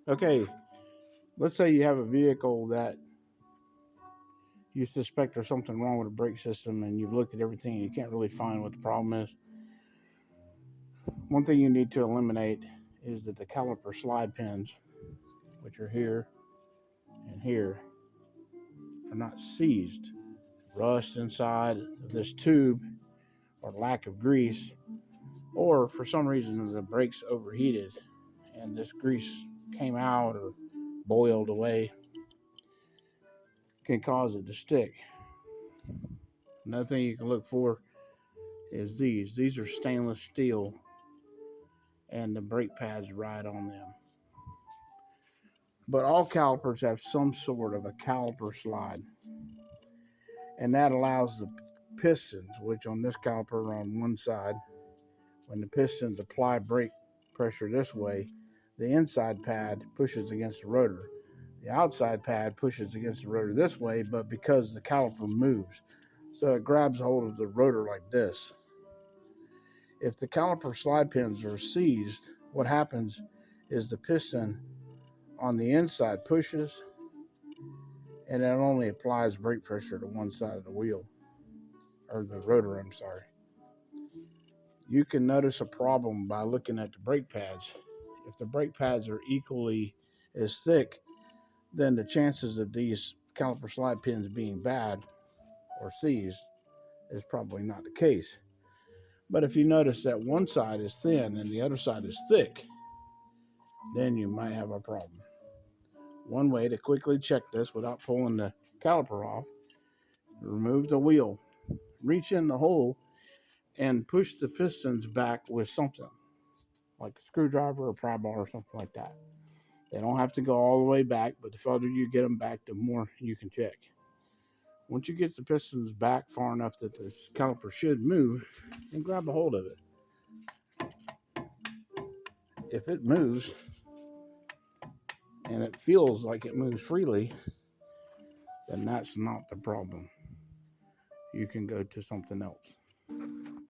Okay, let's say you have a vehicle that you suspect there's something wrong with the brake system and you've looked at everything and you can't really find what the problem is. One thing you need to eliminate is that the caliper slide pins, which are here and here, are not seized. Rust inside of this tube, or lack of grease, or for some reason the brakes overheated and this grease came out or boiled away, can cause it to stick. Another thing you can look for is these. These are stainless steel and the brake pads ride on them. But all calipers have some sort of a caliper slide, and that allows the pistons, which on this caliper are on one side. When the pistons apply brake pressure this way, the inside pad pushes against the rotor. The outside pad pushes against the rotor this way, but because the caliper moves, so it grabs hold of the rotor like this. If the caliper slide pins are seized, what happens is the piston on the inside pushes and it only applies brake pressure to one side of the wheel, or the rotor, I'm sorry. You can notice a problem by looking at the brake pads. If the brake pads are equally as thick, then the chances of these caliper slide pins being bad or seized is probably not the case. But if you notice that one side is thin and the other side is thick, then you might have a problem. One way to quickly check this without pulling the caliper off, remove the wheel, reach in the hole, and push the pistons back with something like a screwdriver or pry bar or something like that. They don't have to go all the way back, but the further you get them back, the more you can check. Once you get the pistons back far enough that the caliper should move, then grab a hold of it. If it moves and it feels like it moves freely, then that's not the problem. You can go to something else.